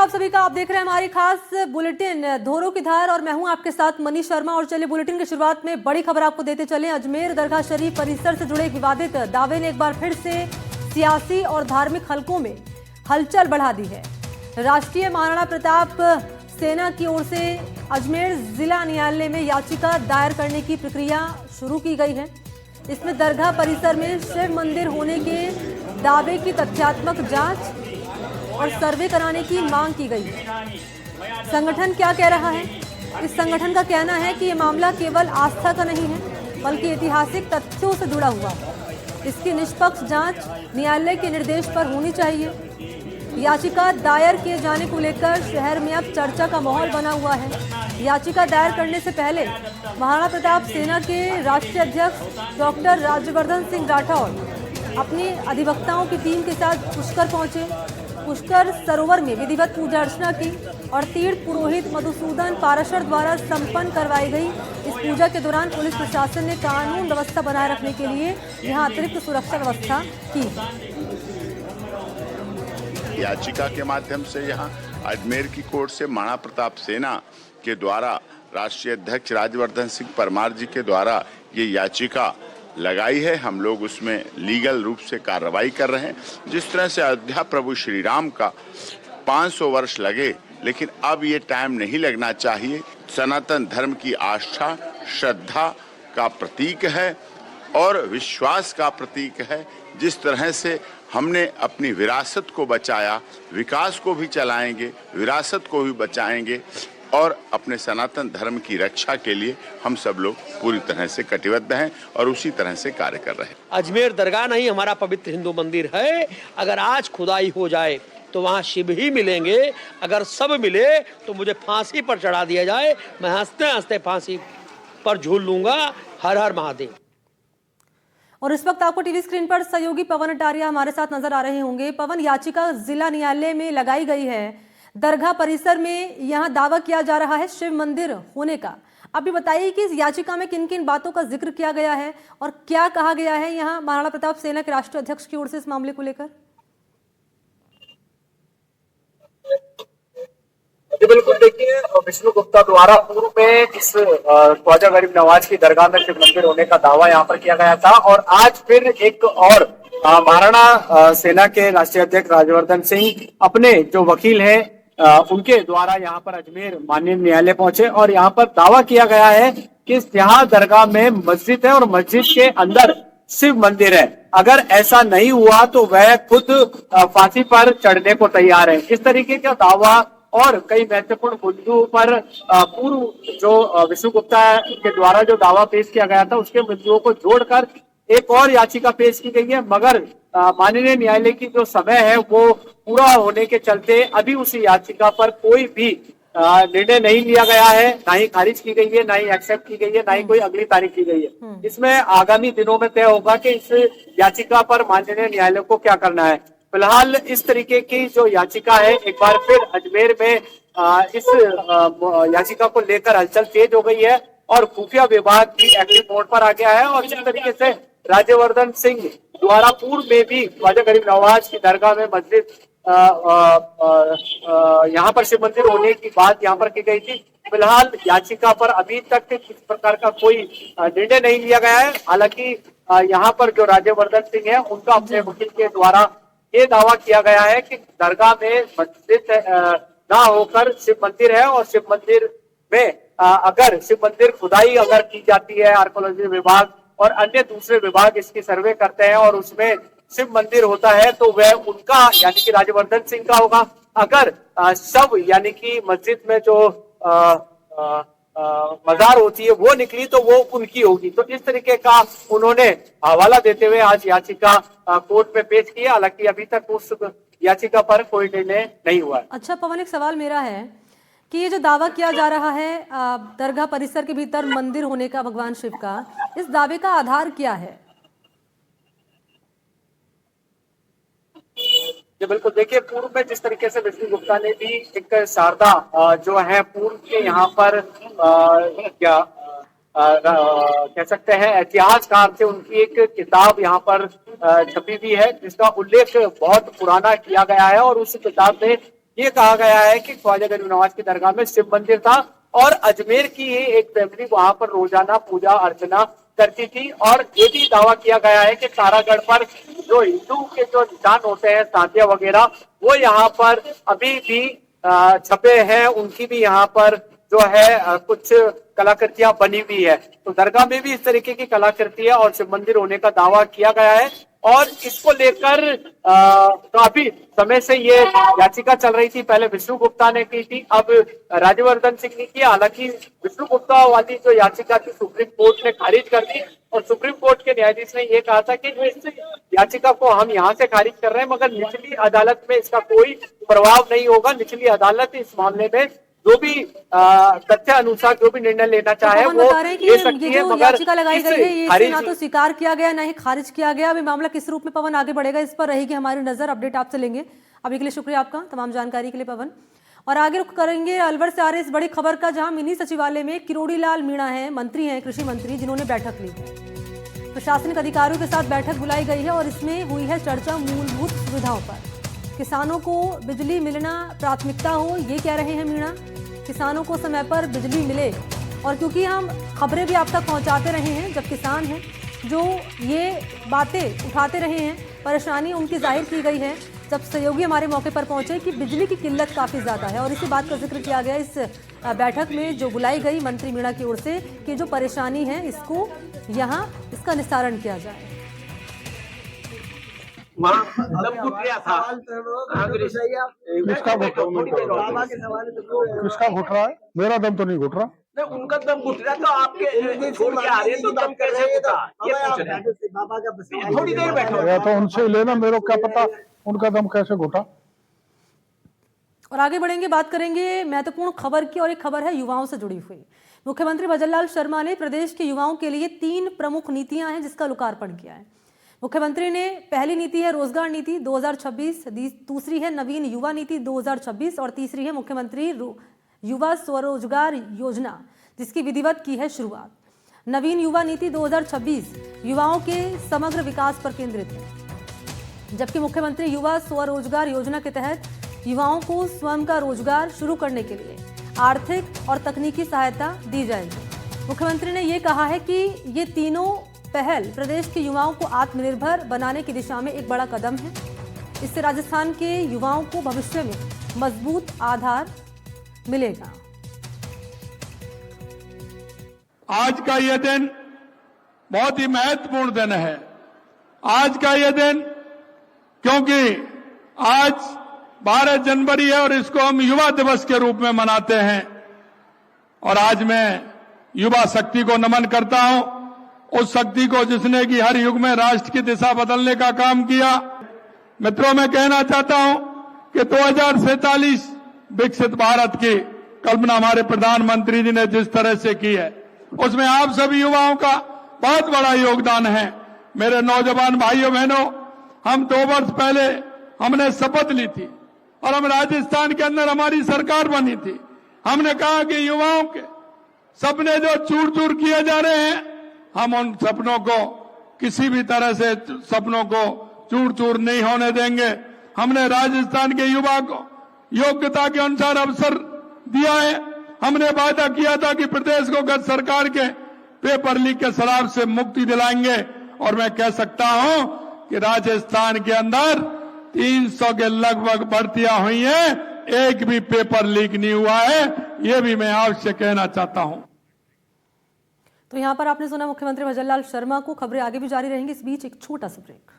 आप सभी का। आप देख रहे हैं हमारी खास बुलेटिन धोरों की धार और मैं हूं आपके साथ मनीष शर्मा। और चलिए बुलेटिन की शुरुआत में बड़ी खबर आपको देते चले। अजमेर दरगाह शरीफ परिसर से जुड़े विवादित दावे ने एक बार फिर से सियासी और धार्मिक हलकों में हलचल बढ़ा दी है। राष्ट्रीय महाराणा प्रताप सेना की ओर से अजमेर जिला न्यायालय में याचिका दायर करने की प्रक्रिया शुरू की गई है। इसमें दरगाह परिसर में शिव मंदिर होने के दावे की तथ्यात्मक जांच और सर्वे कराने की मांग की गई है। संगठन क्या कह रहा है? इस संगठन का कहना है कि ये मामला केवल आस्था का नहीं है बल्कि ऐतिहासिक तथ्यों से जुड़ा हुआ है। इसकी निष्पक्ष जांच न्यायालय के निर्देश पर होनी चाहिए। याचिका दायर किए जाने को लेकर शहर में अब चर्चा का माहौल बना हुआ है। याचिका दायर करने से पहले महाराणा प्रताप सेना के राष्ट्रीय अध्यक्ष डॉक्टर राज्यवर्धन सिंह राठौड़ अपने अधिवक्ताओं की टीम के साथ पुष्कर पहुंचे। पुष्कर सरोवर में विधिवत पूजा अर्चना की और तीर्थ पुरोहित मधुसूदन पाराशर द्वारा संपन्न करवाई गई इस पूजा के दौरान पुलिस प्रशासन ने कानून व्यवस्था बनाए रखने के लिए यहां अतिरिक्त सुरक्षा व्यवस्था की। याचिका के माध्यम से यहां अजमेर की कोर्ट से महाराणा प्रताप सेना के द्वारा राष्ट्रीय अध्यक्ष राज्यवर्धन सिंह परमार जी के द्वारा ये याचिका लगाई है। हम लोग उसमें लीगल रूप से कार्रवाई कर रहे हैं। जिस तरह से अयोध्या प्रभु श्री राम का 500 वर्ष लगे, लेकिन अब ये टाइम नहीं लगना चाहिए। सनातन धर्म की आस्था श्रद्धा का प्रतीक है और विश्वास का प्रतीक है। जिस तरह से हमने अपनी विरासत को बचाया, विकास को भी चलाएंगे, विरासत को भी बचाएंगे और अपने सनातन धर्म की रक्षा के लिए हम सब लोग पूरी तरह से कटिबद्ध हैं और उसी तरह से कार्य कर रहे हैं। अजमेर दरगाह नहीं, हमारा पवित्र हिंदू मंदिर है। अगर आज खुदाई हो जाए तो वहाँ शिव ही मिलेंगे। अगर सब मिले तो मुझे फांसी पर चढ़ा दिया जाए, मैं हंसते हंसते फांसी पर झूल लूंगा। हर हर महादेव। और इस वक्त आपको टीवी स्क्रीन पर सहयोगी पवन अटारिया हमारे साथ नजर आ रहे होंगे। पवन, याचिका जिला न्यायालय में लगाई गई है। दरगाह परिसर में यहां दावा किया जा रहा है शिव मंदिर होने का। अब भी बताइए कि इस याचिका में किन किन बातों का जिक्र किया गया है और क्या कहा गया है यहां महाराणा प्रताप सेना के राष्ट्रीय अध्यक्ष की ओर से इस मामले को लेकर। बिल्कुल, देखिए विष्णु गुप्ता द्वारा पूर्व में इस ख्वाजा गरीब नवाज की दरगाह में शिव मंदिर होने का दावा यहाँ पर किया गया था और आज फिर एक और महाराणा सेना के राष्ट्रीय अध्यक्ष राज्यवर्धन सिंह अपने जो वकील हैं उनके द्वारा यहाँ पर अजमेर माननीय न्यायालय पहुंचे और यहाँ पर दावा किया गया है कि यहाँ दरगाह में मस्जिद है और मस्जिद के अंदर शिव मंदिर है। अगर ऐसा नहीं हुआ तो वह खुद फांसी पर चढ़ने को तैयार है। इस तरीके का दावा और कई महत्वपूर्ण मुद्दों पर पूर्व जो विष्णु गुप्ता के द्वारा जो दावा पेश किया गया था उसके मुद्दों को जोड़कर एक और याचिका पेश की गई है। मगर माननीय न्यायालय की जो समय है वो पूरा होने के चलते अभी उस याचिका पर कोई भी निर्णय नहीं लिया गया है, ना ही खारिज की गई है, ना ही एक्सेप्ट की गई है, ना ही कोई अगली तारीख की गई है। इसमें आगामी दिनों में तय होगा कि इस याचिका पर माननीय न्यायालय को क्या करना है। फिलहाल इस तरीके की जो याचिका है, एक बार फिर अजमेर में इस याचिका को लेकर हलचल तेज हो गई है और खुफिया विभाग भी एक्टिव मोड पर आ गया है। और जिस तरीके से राज्यवर्धन सिंह द्वारा पूर्व में भी ख्वाजा गरीब नवाज की दरगाह में मस्जिद यहाँ पर शिव मंदिर होने की बात यहाँ पर की गई थी। फिलहाल याचिका पर अभी तक किस प्रकार का कोई निर्णय नहीं लिया गया है। हालांकि यहाँ पर जो राज्यवर्धन सिंह है उनका अपने वकील के द्वारा ये दावा किया गया है कि दरगाह में मस्जिद ना होकर शिव मंदिर है और शिव मंदिर में अगर शिव मंदिर खुदाई अगर की जाती है, आर्कोलॉजी विभाग और अन्य दूसरे विभाग इसकी सर्वे करते हैं और उसमें शिव मंदिर होता है तो वह उनका यानी कि राज्यवर्धन सिंह का होगा। अगर शव यानी कि मस्जिद में जो मजार होती है वो निकली तो वो उनकी होगी। तो इस तरीके का उन्होंने हवाला देते हुए आज याचिका कोर्ट में पेश की। हालांकि अभी तक उस याचिका पर कोई निर्णय नहीं हुआ है। अच्छा पवन, एक सवाल मेरा है कि ये जो दावा किया जा रहा है दरगाह परिसर के भीतर मंदिर होने का भगवान शिव का, इस दावे का आधार क्या है? जी बिल्कुल, देखिए पूर्व में जिस तरीके से विष्णु गुप्ता ने भी एक शारदा जो है पूर्व के यहाँ पर क्या कह सकते हैं इतिहासकार थे, उनकी एक किताब यहाँ पर छपी हुई है जिसका उल्लेख बहुत पुराना किया गया है और उस किताब में ये कहा गया है कि ख्वाजा गरीब नवाज की दरगाह में शिव मंदिर था और अजमेर की ही एक फैमिली वहां पर रोजाना पूजा अर्चना करती थी। और ये भी दावा किया गया है कि तारागढ़ पर जो हिंदू के जो निशान होते हैं, तांतिया वगैरह, वो यहाँ पर अभी भी छपे हैं। उनकी भी यहाँ पर जो है कुछ कलाकृतियां बनी हुई है। तो दरगाह में भी इस तरीके की कलाकृति है और शिव मंदिर होने का दावा किया गया है। और इसको लेकर काफी समय से ये याचिका चल रही थी। पहले विष्णु गुप्ता ने की थी, अब राज्यवर्धन सिंह ने की। हालांकि विष्णु गुप्ता वाली जो याचिका थी सुप्रीम कोर्ट ने खारिज कर दी और सुप्रीम कोर्ट के न्यायाधीश ने यह कहा था कि इस याचिका को हम यहाँ से खारिज कर रहे हैं, मगर निचली अदालत में इसका कोई प्रभाव नहीं होगा। निचली अदालत इस मामले में जो भी तथ्य अनुसार जो भी निर्णय लेना चाहे तो वो बता रहे हैं कि ले सकती ये है, जो मगर याचिका लगाई गई है ये इसे ना खारिज तो स्वीकार किया गया ना ही खारिज किया गया। अभी मामला किस रूप में पवन आगे बढ़ेगा इस पर रहेगी हमारी नजर। अपडेट आपसे लेंगे। अभी के लिए शुक्रिया आपका तमाम जानकारी के लिए पवन। और आगे रुख करेंगे अलवर से आ रही इस बड़ी खबर का, जहां मिनी सचिवालय में किरोड़ी लाल मीणा है, मंत्री हैं, कृषि मंत्री, जिन्होंने बैठक ली है। प्रशासनिक अधिकारियों के साथ बैठक बुलाई गई है और इसमें हुई है चर्चा मूलभूत सुविधाओं पर। किसानों को बिजली मिलना प्राथमिकता हो, ये कह रहे हैं मीणा। किसानों को समय पर बिजली मिले, और क्योंकि हम खबरें भी आप तक पहुंचाते रहे हैं, जब किसान हैं जो ये बातें उठाते रहे हैं, परेशानी उनकी जाहिर की गई है, जब सहयोगी हमारे मौके पर पहुंचे कि बिजली की किल्लत काफ़ी ज़्यादा है। और इसी बात का जिक्र किया गया इस बैठक में जो बुलाई गई मंत्री मीणा की ओर से कि जो परेशानी है इसको यहाँ इसका निस्तारण किया जाए। वहाँ दम घुट गया था। किसका घुट रहा है? मेरा दम तो नहीं घुट रहा। नहीं, उनका दम घुट रहा तो आपके छोड़ के आ रहे हैं तो दम कैसे घुटा? ये पूछ रहे हैं। थोड़ी देर बैठो। या तो उनसे लेना, मेरे को क्या पता उनका दम कैसे घुटा। और आगे बढ़ेंगे, बात करेंगे महत्वपूर्ण खबर की, और एक खबर है युवाओं से जुड़ी हुई। मुख्यमंत्री भजनलाल शर्मा ने प्रदेश के युवाओं के लिए 3 प्रमुख नीतियां हैं जिसका लोकार्पण किया है। मुख्यमंत्री ने पहली नीति है रोजगार नीति 2026, दूसरी है नवीन युवा नीति 2026 और तीसरी है मुख्यमंत्री युवा स्वरोजगार योजना, जिसकी विधिवत की है शुरुआत। नवीन युवा नीति 2026 युवाओं के समग्र विकास पर केंद्रित है, जबकि मुख्यमंत्री युवा स्वरोजगार योजना के तहत युवाओं को स्वयं का रोजगार शुरू करने के लिए आर्थिक और तकनीकी सहायता दी जाएगी। मुख्यमंत्री ने यह कहा है कि ये तीनों पहल प्रदेश के युवाओं को आत्मनिर्भर बनाने की दिशा में एक बड़ा कदम है। इससे राजस्थान के युवाओं को भविष्य में मजबूत आधार मिलेगा। आज का यह दिन बहुत ही महत्वपूर्ण दिन है। आज का यह दिन क्योंकि आज 12 जनवरी है और इसको हम युवा दिवस के रूप में मनाते हैं। और आज मैं युवा शक्ति को नमन करता हूं, उस शक्ति को जिसने कि हर युग में राष्ट्र की दिशा बदलने का काम किया। मित्रों, मैं कहना चाहता हूं कि 2047 विकसित भारत की कल्पना हमारे प्रधानमंत्री जी ने जिस तरह से की है, उसमें आप सभी युवाओं का बहुत बड़ा योगदान है। मेरे नौजवान भाइयों बहनों, हम 2 वर्ष पहले हमने शपथ ली थी और हम राजस्थान के अंदर हमारी सरकार बनी थी। हमने कहा कि युवाओं के सपने जो चूर चूर किए जा रहे हैं, हम उन सपनों को किसी भी तरह से सपनों को चूर चूर नहीं होने देंगे। हमने राजस्थान के युवा को योग्यता के अनुसार अवसर दिया है। हमने वादा किया था कि प्रदेश को गत सरकार के पेपर लीक के शराब से मुक्ति दिलाएंगे और मैं कह सकता हूं कि राजस्थान के अंदर 300 के लगभग भर्तियां हुई हैं, एक भी पेपर लीक नहीं हुआ है। यह भी मैं आपसे कहना चाहता हूं। तो यहां पर आपने सुना मुख्यमंत्री भजनलाल शर्मा को। खबरें आगे भी जारी रहेंगी, इस बीच एक छोटा सा ब्रेक।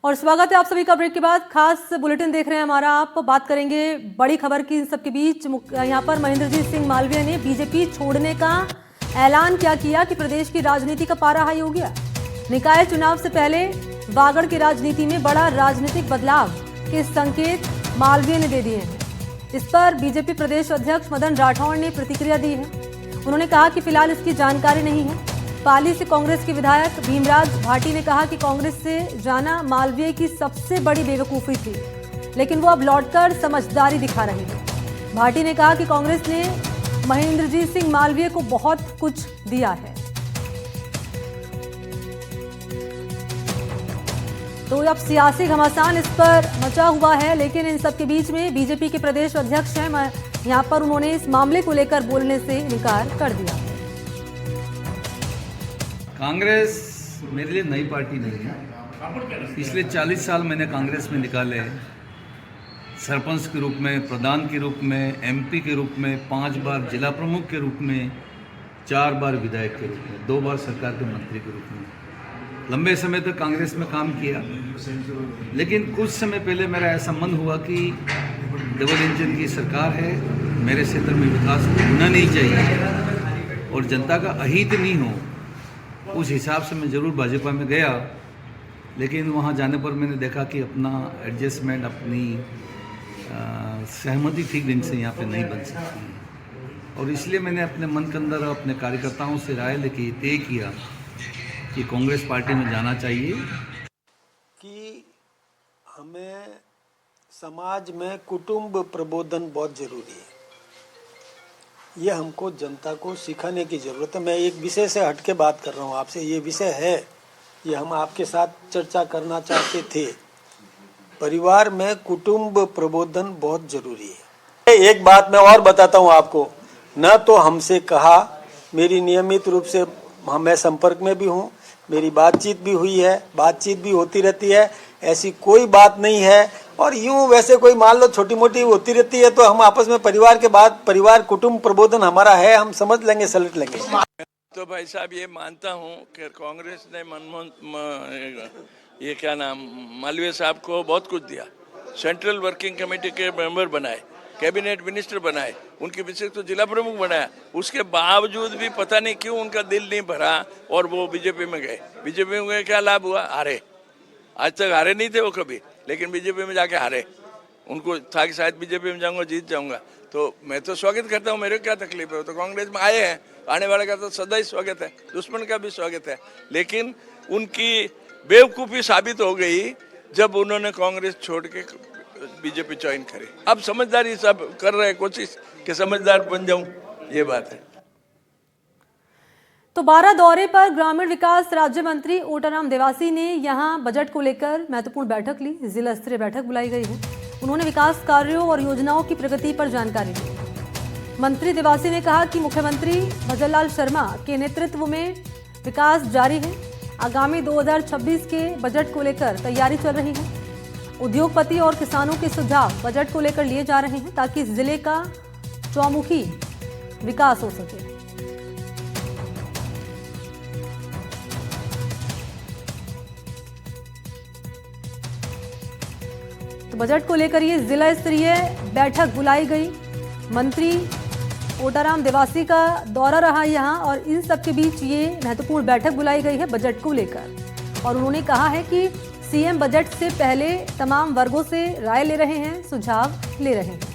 और स्वागत है आप सभी का ब्रेक के बाद। खास बुलेटिन देख रहे हैं हमारा आप। बात करेंगे बड़ी खबर की। इन सबके बीच यहाँ पर महेंद्रजीत सिंह मालवीय ने बीजेपी छोड़ने का ऐलान क्या किया कि प्रदेश की राजनीति का पारा हाई हो गया। निकाय चुनाव से पहले वागड़ की राजनीति में बड़ा राजनीतिक बदलाव के संकेत मालवीय ने दे दिए हैं। इस पर बीजेपी प्रदेश अध्यक्ष मदन राठौड़ ने प्रतिक्रिया दी है। उन्होंने कहा कि फिलहाल इसकी जानकारी नहीं है। पाली से कांग्रेस के विधायक भीमराज भाटी ने कहा कि कांग्रेस से जाना मालवीय की सबसे बड़ी बेवकूफी थी, लेकिन वो अब लौटकर समझदारी दिखा रहे हैं। भाटी ने कहा कि कांग्रेस ने महेंद्रजीत सिंह मालवीय को बहुत कुछ दिया है। तो अब सियासी घमासान इस पर मचा हुआ है, लेकिन इन सब के बीच में बीजेपी के प्रदेश अध्यक्ष हैं, यहाँ पर उन्होंने इस मामले को लेकर बोलने से इनकार कर दिया। कांग्रेस मेरे लिए नई पार्टी नहीं है। पिछले 40 साल मैंने कांग्रेस में निकाले, सरपंच के रूप में, प्रधान के रूप में, एमपी के रूप में, 5 बार जिला प्रमुख के रूप में, 4 बार विधायक के रूप में, 2 बार सरकार के मंत्री के रूप में लंबे समय तक कांग्रेस में काम किया। लेकिन कुछ समय पहले मेरा ऐसा मन हुआ कि डबल इंजन की सरकार है, मेरे क्षेत्र में विकास होना नहीं चाहिए और जनता का अहित नहीं हो। उस हिसाब से मैं ज़रूर भाजपा में गया, लेकिन वहाँ जाने पर मैंने देखा कि अपना एडजस्टमेंट, अपनी सहमति ठीक ढंग से यहाँ पे नहीं बन सकती है। और इसलिए मैंने अपने मन के अंदर अपने कार्यकर्ताओं से राय लेके तय किया कि कांग्रेस पार्टी में जाना चाहिए। कि हमें समाज में कुटुंब प्रबोधन बहुत ज़रूरी है। ये हमको जनता को सिखाने की ज़रूरत है। मैं एक विषय से हट के बात कर रहा हूँ आपसे। ये विषय है, ये हम आपके साथ चर्चा करना चाहते थे। परिवार में कुटुंब प्रबोधन बहुत ज़रूरी है। एक बात मैं और बताता हूँ आपको, न तो हमसे कहा, मेरी नियमित रूप से मैं संपर्क में भी हूँ, मेरी बातचीत भी हुई है, बातचीत भी होती रहती है, ऐसी कोई बात नहीं है। और यूं वैसे कोई मान लो छोटी मोटी होती रहती है तो हम आपस में परिवार के बाद, परिवार कुटुंब प्रबोधन हमारा है, हम समझ लेंगे, सलट लेंगे। तो भाई साहब ये मानता हूँ कि कांग्रेस ने ये क्या नाम मालवीय साहब को बहुत कुछ दिया। सेंट्रल वर्किंग कमेटी के मेंबर बनाए, कैबिनेट मिनिस्टर बनाए, उनके विशेष तो जिला प्रमुख बनाया। उसके बावजूद भी पता नहीं क्यों उनका दिल नहीं भरा और वो बीजेपी में गए। बीजेपी में गए, क्या लाभ हुआ? हारे। आज तक हारे नहीं थे वो कभी, लेकिन बीजेपी में जाके हारे। उनको था कि शायद बीजेपी में जाऊंगा, जीत जाऊंगा। तो मैं तो स्वागत करता हूँ, मेरे क्या तकलीफ है? तो कांग्रेस में आए हैं, आने वाले का तो सदा ही स्वागत है, दुश्मन का भी स्वागत है। लेकिन उनकी बेवकूफ़ी साबित हो गई जब उन्होंने कांग्रेस छोड़ के बीजेपी ज्वाइन करी। अब समझदारी सब कर रहे हैं, कोशिश कि समझदार बन जाऊं, ये बात है। तो 12 दौरे पर ग्रामीण विकास राज्य मंत्री ओटाराम देवासी ने यहां बजट को लेकर महत्वपूर्ण बैठक ली। जिला स्तरीय बैठक बुलाई गई है। उन्होंने विकास कार्यों और योजनाओं की प्रगति पर जानकारी दी। मंत्री देवासी ने कहा कि मुख्यमंत्री भजनलाल शर्मा के नेतृत्व में विकास जारी है। आगामी 2026 के बजट को लेकर तैयारी चल रही है। उद्योगपति और किसानों के सुझाव बजट को लेकर लिए जा रहे हैं ताकि जिले का चौमुखी विकास हो सके। तो बजट को लेकर ये जिला स्तरीय बैठक बुलाई गई। मंत्री ओटाराम देवासी का दौरा रहा यहां और इन सब के बीच ये महत्वपूर्ण बैठक बुलाई गई है बजट को लेकर। और उन्होंने कहा है कि सीएम बजट से पहले तमाम वर्गों से राय ले रहे हैं, सुझाव ले रहे हैं।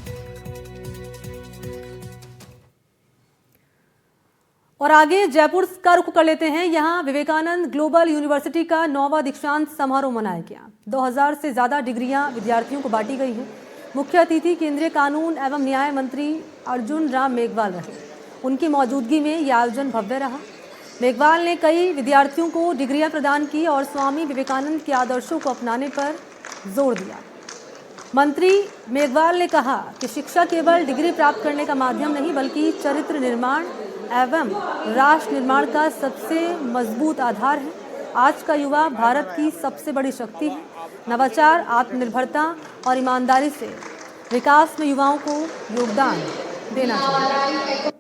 और आगे जयपुर का रुख कर लेते हैं। यहां विवेकानंद ग्लोबल यूनिवर्सिटी का 9वां दीक्षांत समारोह मनाया गया। 2000 से ज्यादा डिग्रियां विद्यार्थियों को बांटी गई हैं। मुख्य अतिथि केंद्रीय कानून एवं न्याय मंत्री अर्जुन राम मेघवाल रहे। उनकी मौजूदगी में यह आयोजन भव्य रहा। मेघवाल ने कई विद्यार्थियों को डिग्रियां प्रदान की और स्वामी विवेकानंद के आदर्शों को अपनाने पर जोर दिया। मंत्री मेघवाल ने कहा कि शिक्षा केवल डिग्री प्राप्त करने का माध्यम नहीं, बल्कि चरित्र निर्माण एवं राष्ट्र निर्माण का सबसे मजबूत आधार है। आज का युवा भारत की सबसे बड़ी शक्ति है। नवाचार, आत्मनिर्भरता और ईमानदारी से विकास में युवाओं को योगदान देना चाहिए।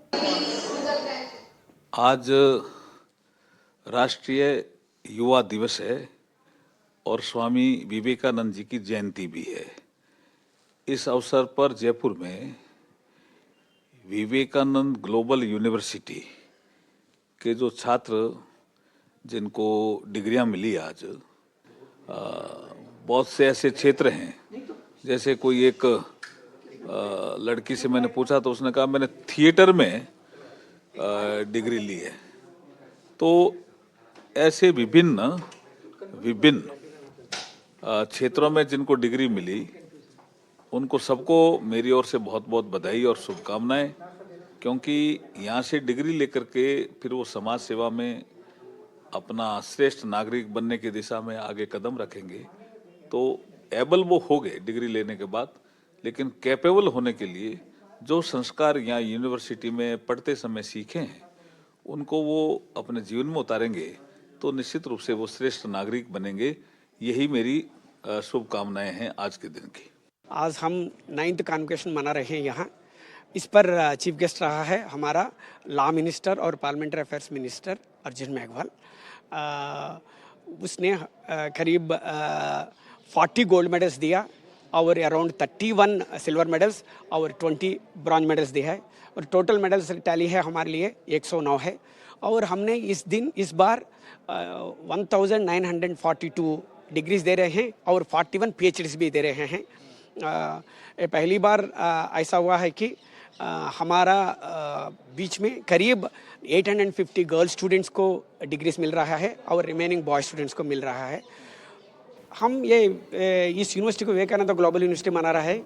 आज राष्ट्रीय युवा दिवस है और स्वामी विवेकानंद जी की जयंती भी है। इस अवसर पर जयपुर में विवेकानंद ग्लोबल यूनिवर्सिटी के जो छात्र जिनको डिग्रियां मिली आज, बहुत से ऐसे क्षेत्र हैं, जैसे कोई एक लड़की से मैंने पूछा तो उसने कहा मैंने थिएटर में डिग्री ली है। तो ऐसे विभिन्न क्षेत्रों में जिनको डिग्री मिली उनको सबको मेरी ओर से बहुत बहुत बधाई और शुभकामनाएं, क्योंकि यहाँ से डिग्री लेकर के फिर वो समाज सेवा में अपना श्रेष्ठ नागरिक बनने की दिशा में आगे कदम रखेंगे। तो एबल वो हो गए डिग्री लेने के बाद, लेकिन कैपेबल होने के लिए जो संस्कार यहाँ यूनिवर्सिटी में पढ़ते समय सीखे हैं उनको वो अपने जीवन में उतारेंगे तो निश्चित रूप से वो श्रेष्ठ नागरिक बनेंगे। यही मेरी शुभकामनाएं हैं आज के दिन की। आज हम 9th कॉन्वोकेशन मना रहे हैं यहाँ। इस पर चीफ गेस्ट रहा है हमारा लॉ मिनिस्टर और parliamentary affairs minister Arjun Meghwal. उसने करीब 40 गोल्ड मेडल्स दिया और अराउंड 31 सिल्वर मेडल्स और 20 ब्रॉन्ज मेडल्स दिया है, और टोटल मेडल्स टैली है हमारे लिए 109 है। और हमने इस बार 1942 डिग्रीज दे रहे हैं और 41 PhDs भी दे रहे हैं। ये पहली बार ऐसा हुआ है कि हमारा बीच में करीब 850 गर्ल स्टूडेंट्स को डिग्रीज मिल रहा है और रिमेनिंग बॉय स्टूडेंट्स को मिल रहा है। हम इस यूनिवर्सिटी को विवेकानंद ग्लोबल यूनिवर्सिटी मना रहा है।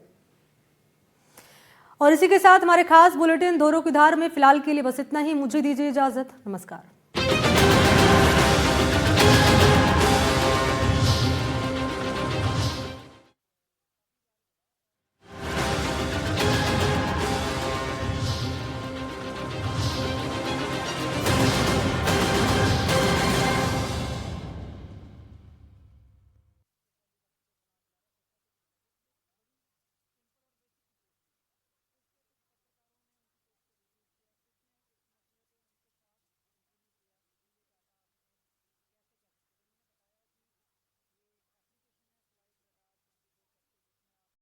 और इसी के साथ हमारे खास बुलेटिन धोरो की धार में फिलहाल के लिए बस इतना ही। मुझे दीजिए इजाजत। नमस्कार।